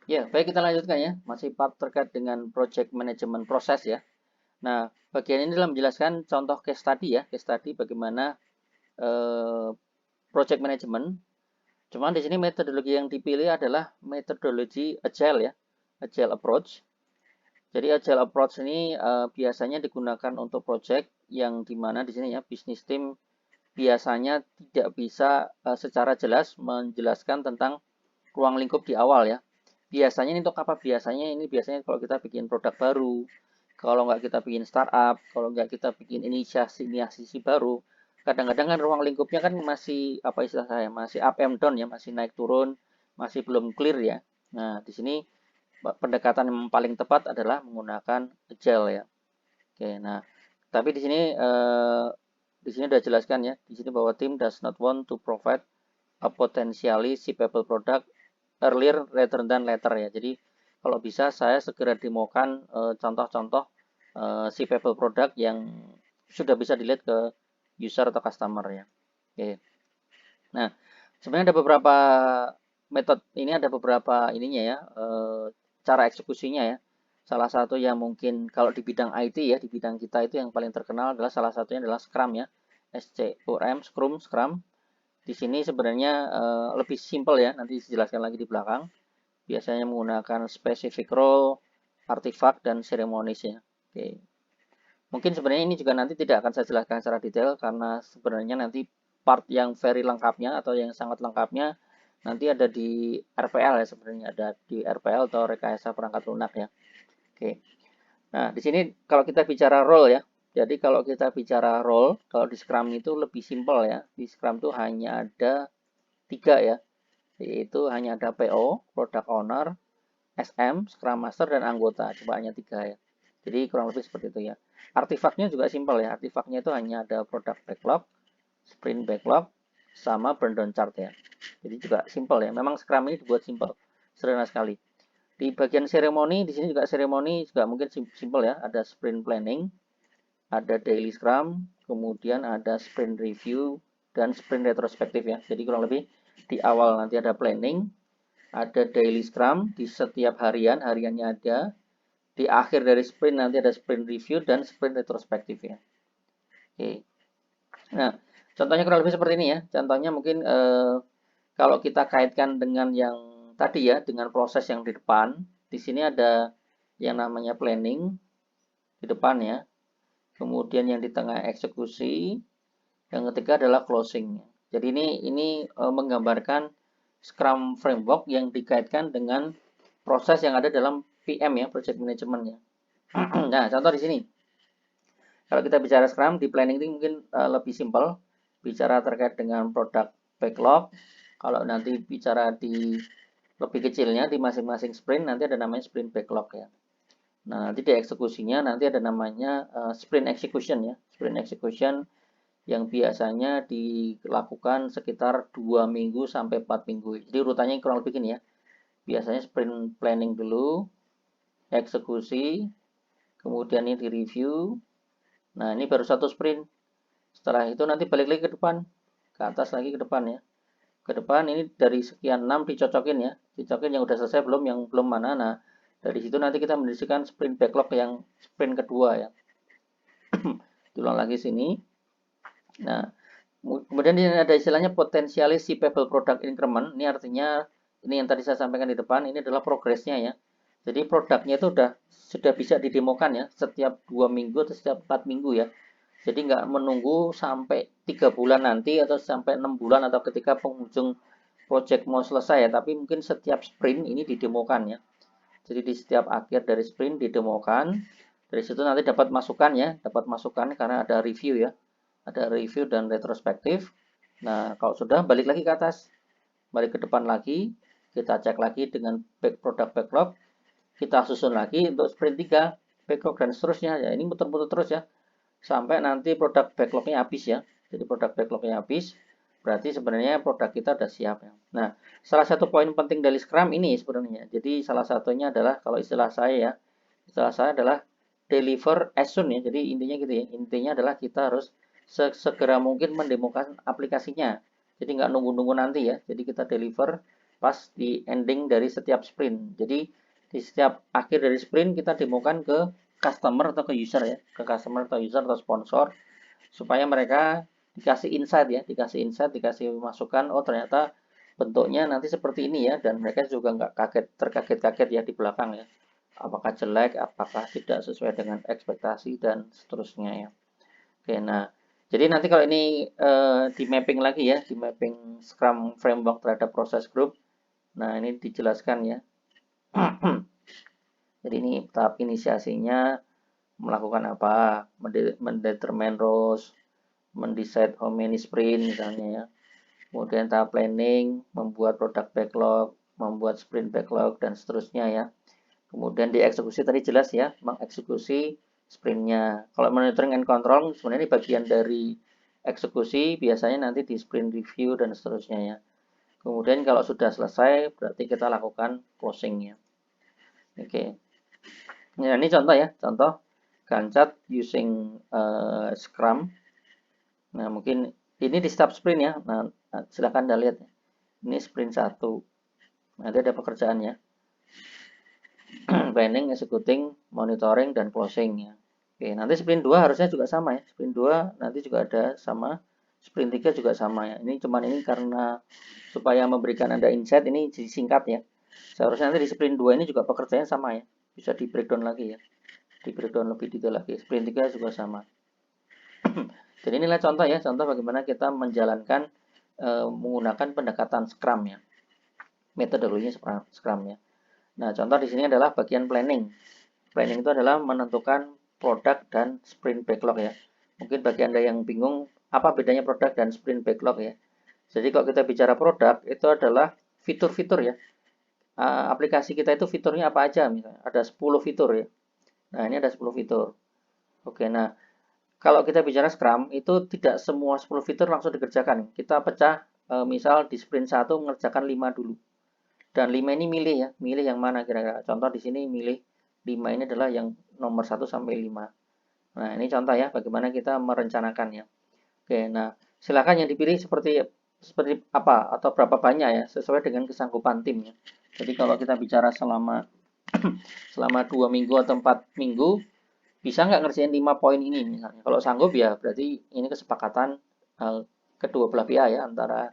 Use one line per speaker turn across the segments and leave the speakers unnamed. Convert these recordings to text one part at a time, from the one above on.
Ya, baik kita lanjutkan ya. Masih part terkait dengan project management proses ya. Nah, bagian ini adalah menjelaskan contoh case study ya, case study bagaimana eh, project management. Cuman di sini metodologi yang dipilih adalah metodologi agile ya, agile approach. Jadi agile approach ini biasanya digunakan untuk project yang dimana di sini ya bisnis team biasanya tidak bisa secara jelas menjelaskan tentang ruang lingkup di awal ya. Biasanya ini untuk apa? Biasanya kalau kita bikin produk baru, kalau nggak kita bikin startup, kalau nggak kita bikin inisiasi baru, kadang-kadang kan ruang lingkupnya kan masih apa istilah saya, masih up and down ya, masih naik turun, masih belum clear ya. Nah, di sini pendekatan yang paling tepat adalah menggunakan agile ya. Oke, nah tapi di sini udah jelaskan ya, di sini bahwa tim does not want to provide a potentially shippable product earlier rather than later ya. Jadi kalau bisa saya segera demokan contoh-contoh shippable product yang sudah bisa dilihat ke user atau customer ya. Oke. Nah, sebenarnya ada beberapa metode ini ada beberapa ininya ya, cara eksekusinya ya. Salah satu yang mungkin kalau di bidang IT ya, di bidang kita itu yang paling terkenal adalah salah satunya adalah Scrum ya. Scrum. Di sini sebenarnya lebih simpel ya, nanti dijelaskan lagi di belakang. Biasanya menggunakan specific role, artifact, dan ceremonies ya. Oke. Mungkin sebenarnya ini juga nanti tidak akan saya jelaskan secara detail karena sebenarnya nanti part yang very lengkapnya atau yang sangat lengkapnya nanti ada di RPL ya sebenarnya ada di RPL atau rekayasa perangkat lunak ya. Oke. Nah, di sini kalau kita bicara role ya. Jadi kalau kita bicara role, kalau di Scrum itu lebih simpel ya. Di Scrum itu hanya ada tiga ya, yaitu hanya ada PO, Product Owner, SM, Scrum Master, dan anggota. Cuma hanya tiga ya. Jadi kurang lebih seperti itu ya. Artifaknya juga simpel ya. Artifaknya itu hanya ada Product Backlog, Sprint Backlog, sama Burn Down Chart ya. Jadi juga simpel ya. Memang Scrum ini dibuat simpel, sederhana sekali. Di bagian seremoni, di sini juga seremoni juga mungkin simpel ya. Ada Sprint Planning, ada Daily Scrum, kemudian ada Sprint Review, dan Sprint Retrospective ya. Jadi kurang lebih di awal nanti ada planning, ada daily scrum di setiap hariannya ada. Di akhir dari sprint nanti ada sprint review dan sprint retrospektif ya. Oke. Nah, contohnya kurang lebih seperti ini ya. Contohnya mungkin kalau kita kaitkan dengan yang tadi ya, dengan proses yang di depan, di sini ada yang namanya planning di depan ya. Kemudian yang di tengah eksekusi, yang ketiga adalah closing. Jadi ini menggambarkan Scrum Framework yang dikaitkan dengan proses yang ada dalam PM ya, Project Management ya. Nah, contoh di sini. Kalau kita bicara Scrum, di planning ini mungkin lebih simpel. Bicara terkait dengan produk backlog. Kalau nanti bicara di lebih kecilnya, di masing-masing sprint, nanti ada namanya sprint backlog ya. Nah, nanti di eksekusinya, nanti ada namanya sprint execution ya. Sprint execution yang biasanya dilakukan sekitar 2 minggu sampai 4 minggu. Jadi urutannya kurang lebih gini ya. Biasanya sprint planning dulu, eksekusi, kemudian ini di review. Nah, ini baru satu sprint. Setelah itu nanti balik lagi ke depan, ke atas lagi ke depan ya. Ke depan ini dari sekian 6 dicocokin ya. Dicocokin yang udah selesai belum, yang belum mana. Nah, dari situ nanti kita mendiskusikan sprint backlog yang sprint kedua ya. Diulang lagi sini. Nah, kemudian ini ada istilahnya potentialis shippable product increment. Ini artinya ini yang tadi saya sampaikan di depan, ini adalah progresnya ya. Jadi produknya itu sudah bisa didemokan ya setiap 2 minggu atau setiap 4 minggu ya. Jadi nggak menunggu sampai 3 bulan nanti atau sampai 6 bulan atau ketika penghujung project mau selesai ya, tapi mungkin setiap sprint ini didemokan ya. Jadi di setiap akhir dari sprint didemokan. Dari situ nanti dapat masukan ya, dapat masukan karena ada review ya. Ada review dan retrospektif. Nah, kalau sudah balik lagi ke atas, balik ke depan lagi, kita cek lagi dengan product backlog, kita susun lagi untuk sprint 3, backlog dan seterusnya. Ya, ini muter-muter terus ya sampai nanti produk backlognya habis ya. Jadi produk backlognya habis, berarti sebenarnya produk kita sudah siap ya. Nah, salah satu poin penting dari Scrum ini sebenarnya. Jadi salah satunya adalah kalau istilah saya adalah deliver as soon ya. Jadi intinya gitu ya. Intinya adalah kita harus segera mungkin mendemokan aplikasinya. Jadi nggak nunggu-nunggu nanti ya. Jadi kita deliver pas di ending dari setiap sprint. Jadi di setiap akhir dari sprint kita demokan ke customer atau ke user ya, ke customer atau user atau sponsor supaya mereka dikasih insight ya, dikasih masukan, oh ternyata bentuknya nanti seperti ini ya, dan mereka juga nggak terkaget-kaget ya di belakang ya, apakah jelek, apakah tidak sesuai dengan ekspektasi dan seterusnya ya. Oke, nah jadi nanti kalau ini di mapping lagi ya, di mapping Scrum Framework terhadap proses group, nah ini dijelaskan ya. Jadi ini tahap inisiasinya melakukan apa, mendetermine roles, mendesain how many sprint misalnya ya. Kemudian tahap planning, membuat product backlog, membuat sprint backlog, dan seterusnya ya. Kemudian dieksekusi tadi jelas ya, mengeksekusi sprintnya. Kalau monitoring and control sebenarnya ini bagian dari eksekusi, biasanya nanti di sprint review dan seterusnya ya. Kemudian kalau sudah selesai, berarti kita lakukan closing ya. Oke. Nah, ini contoh ya, contoh Gantt chart using Scrum. Nah, mungkin ini di setiap sprint ya. Nah, silakan Anda lihat. Ini sprint 1. Nanti ada pekerjaannya. Planning, executing, monitoring, dan closing ya. Oke, nanti sprint 2 harusnya juga sama ya. Sprint 2 nanti juga ada sama. Sprint 3 juga sama ya. Ini cuman ini karena supaya memberikan Anda insight ini disingkat ya. Seharusnya nanti di sprint 2 ini juga pekerjaannya sama ya. Bisa di breakdown lagi ya. Di breakdown lebih detail lagi. Sprint 3 juga sama. Jadi inilah contoh ya, contoh bagaimana kita menjalankan menggunakan pendekatan Scrum ya. Metodologinya Scrum ya. Nah, contoh di sini adalah bagian planning. Planning itu adalah menentukan produk dan sprint backlog ya. Mungkin bagi Anda yang bingung, apa bedanya produk dan sprint backlog ya. Jadi kalau kita bicara produk, itu adalah fitur-fitur ya. Aplikasi kita itu fiturnya apa aja misalnya. Ada 10 fitur ya. Nah, ini ada 10 fitur. Oke, nah kalau kita bicara Scrum, itu tidak semua 10 fitur langsung dikerjakan. Kita pecah, misal di sprint 1 mengerjakan 5 dulu. Dan 5 ini milih ya, milih yang mana kira-kira. Contoh di sini milih 5 ini adalah yang nomor 1 sampai 5. Nah, ini contoh ya, bagaimana kita merencanakannya. Oke, nah silakan yang dipilih seperti apa atau berapa banyak ya, sesuai dengan kesanggupan tim ya. Jadi kalau kita bicara selama 2 minggu atau 4 minggu, bisa nggak ngerjain 5 poin ini misalnya. Kalau sanggup ya berarti ini kesepakatan kedua belah pihak ya, antara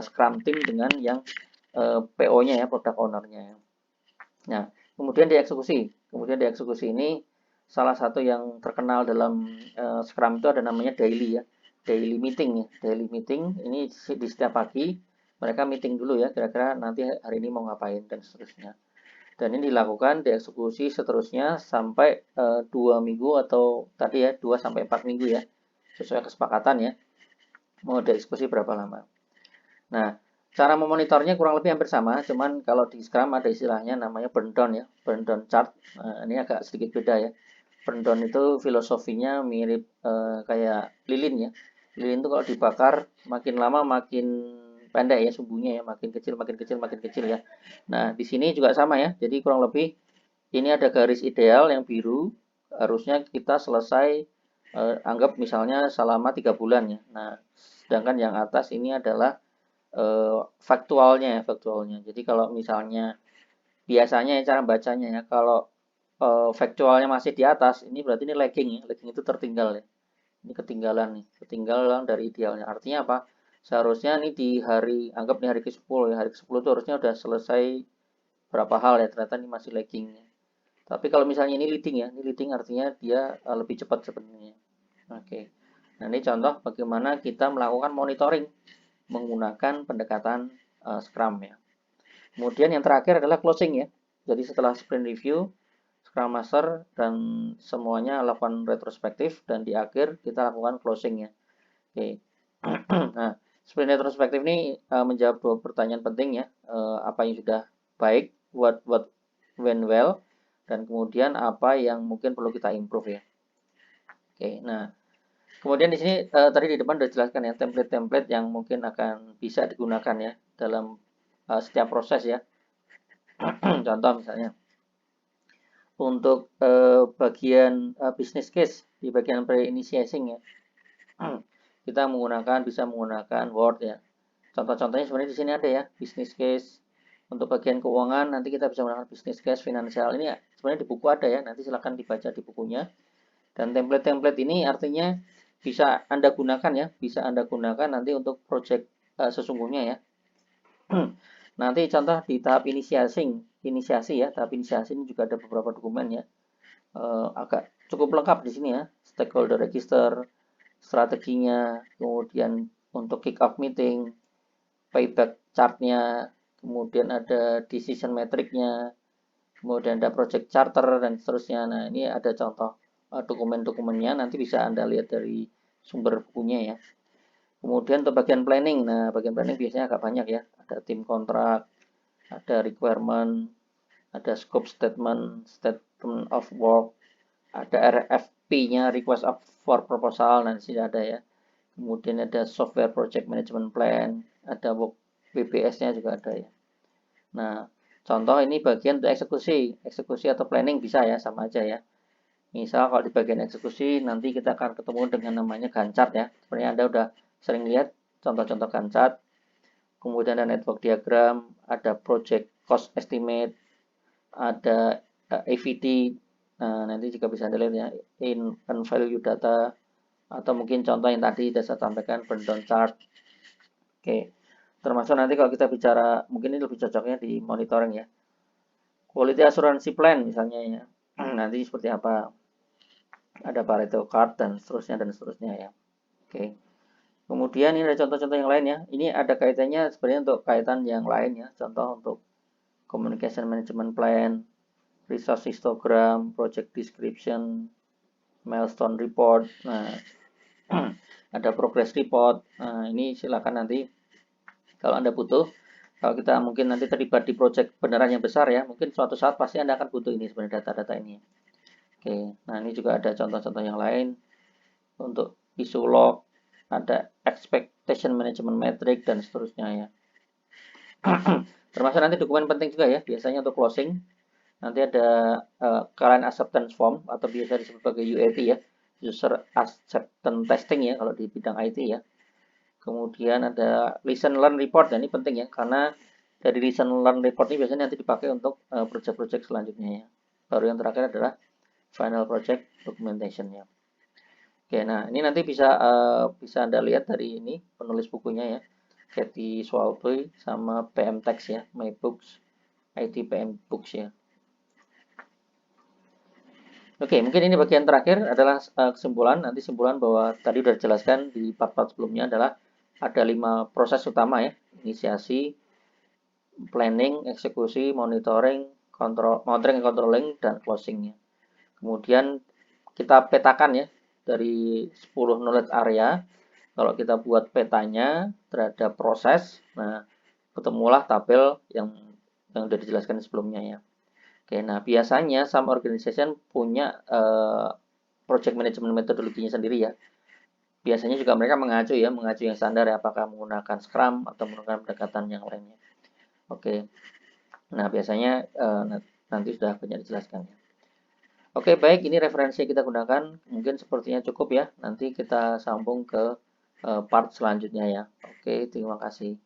Scrum team dengan yang PO-nya ya, product owner-nya. Nah, kemudian dieksekusi ini salah satu yang terkenal dalam Scrum itu ada namanya daily ya, daily meeting ya, daily meeting ini di setiap pagi mereka meeting dulu ya, kira-kira nanti hari ini mau ngapain dan seterusnya. Dan ini dilakukan dieksekusi seterusnya sampai 2 minggu atau tadi ya 2 sampai 4 minggu ya, sesuai kesepakatan ya, mau dieksekusi berapa lama. Nah, cara memonitornya kurang lebih hampir sama, cuman kalau di Scrum ada istilahnya namanya burn down ya, burn down chart. Nah, ini agak sedikit beda ya. Burn down itu filosofinya mirip kayak lilin ya. Lilin itu kalau dibakar makin lama makin pendek ya sumbunya ya, makin kecil makin kecil makin kecil ya. Nah, di sini juga sama ya. Jadi kurang lebih ini ada garis ideal yang biru, harusnya kita selesai anggap misalnya selama 3 bulan ya. Nah, sedangkan yang atas ini adalah faktualnya ya, faktualnya. Jadi kalau misalnya biasanya cara bacanya ya, kalau faktualnya masih di atas, ini berarti ini lagging ya. Lagging itu tertinggal ya. Ini ketinggalan nih, ketinggalan dari idealnya. Artinya apa? Seharusnya ini di hari, anggap nih hari ke-10 ya, hari ke-10 itu harusnya udah selesai berapa hal ya, ternyata ini masih lagging ya. Tapi kalau misalnya ini leading ya, ini leading artinya dia lebih cepat sebenarnya. Oke. Nah, ini contoh bagaimana kita melakukan monitoring menggunakan pendekatan Scrum ya. Kemudian yang terakhir adalah closing ya. Jadi setelah sprint review, Scrum Master dan semuanya lakukan retrospektif dan di akhir kita lakukan closing ya. Oke. Nah, sprint retrospektif ini menjawab 2 pertanyaan penting ya. Apa yang sudah baik, what went well, dan kemudian apa yang mungkin perlu kita improve ya. Oke, nah kemudian di sini tadi di depan sudah dijelaskan ya template-template yang mungkin akan bisa digunakan ya dalam setiap proses ya. Contoh misalnya untuk bagian business case di bagian pre-initiating ya, kita bisa menggunakan Word ya. Contoh-contohnya sebenarnya di sini ada ya, business case. Untuk bagian keuangan nanti kita bisa menggunakan business case finansial. Ini ya, sebenarnya di buku ada ya, nanti silahkan dibaca di bukunya. Dan template-template ini artinya bisa Anda gunakan ya, bisa Anda gunakan nanti untuk project sesungguhnya ya. Nanti contoh di tahap inisiasi ya, tahap inisiasi ini juga ada beberapa dokumen ya. Agak cukup lengkap di sini ya, stakeholder register, strateginya, kemudian untuk kick off meeting, payback chartnya, kemudian ada decision metricnya, kemudian ada project charter dan seterusnya. Nah, ini ada contoh dokumen-dokumennya, nanti bisa Anda lihat dari sumber bukunya ya. Kemudian untuk bagian planning, nah bagian planning biasanya agak banyak ya, ada tim kontrak, ada requirement, ada scope statement, statement of work, ada RFP-nya, request for proposal, nanti sini ada ya. Kemudian ada software project management plan, ada work BPS-nya juga ada ya. Nah, contoh ini bagian untuk eksekusi atau planning bisa ya, sama aja ya. Misal kalau di bagian eksekusi nanti kita akan ketemu dengan namanya Gantt chart ya. Sebenarnya Anda udah sering lihat contoh-contoh Gantt chart. Kemudian ada network diagram, ada project cost estimate, ada AVD. Nah, nanti juga bisa Anda lihat ya, in value data, atau mungkin contoh yang tadi sudah saya sampaikan, burn down chart. Oke, termasuk nanti kalau kita bicara, mungkin ini lebih cocoknya di monitoring ya. Quality assurance plan misalnya ya. Nanti seperti apa? Ada Pareto card dan seterusnya ya. Oke. Kemudian ini ada contoh-contoh yang lain ya. Ini ada kaitannya sebenarnya untuk kaitan yang lain ya. Contoh untuk communication management plan, resource histogram, project description, milestone report. Nah, ada progress report. Nah, ini silakan nanti kalau Anda butuh. Kalau kita mungkin nanti terlibat di project beneran yang besar ya, mungkin suatu saat pasti Anda akan butuh ini sebenarnya data-data ini. Oke, nah ini juga ada contoh-contoh yang lain untuk isu log, ada expectation management metric dan seterusnya ya. Termasuk nanti dokumen penting juga ya, biasanya untuk closing. Nanti ada client acceptance form atau biasa disebut sebagai UAT ya, user acceptance testing ya kalau di bidang IT ya. Kemudian ada listen learn report, dan ini penting ya, karena dari listen learn report ini biasanya nanti dipakai untuk project-project selanjutnya ya. Baru yang terakhir adalah final project documentation ya. Oke, nah ini nanti bisa Anda lihat dari ini penulis bukunya ya, Cathy Swalby sama PM Text ya, My Books, IT PM Books ya. Oke, mungkin ini bagian terakhir adalah kesimpulan. Nanti simpulan bahwa tadi sudah dijelaskan di part-part sebelumnya adalah ada 5 proses utama ya, inisiasi, planning, eksekusi, monitoring, monitoring and controlling, dan closingnya. Kemudian kita petakan ya dari 10 knowledge area. Kalau kita buat petanya terhadap proses, nah ketemulah tabel yang sudah dijelaskan sebelumnya ya. Oke, nah biasanya some organization punya project management metodologinya sendiri ya. Biasanya juga mereka mengacu yang standar ya, apakah menggunakan Scrum atau menggunakan pendekatan yang lainnya. Oke, nah biasanya nanti sudah banyak dijelaskan ya. Oke, baik, ini referensi yang kita gunakan. Mungkin sepertinya cukup ya. Nanti kita sambung ke part selanjutnya ya. Oke, terima kasih.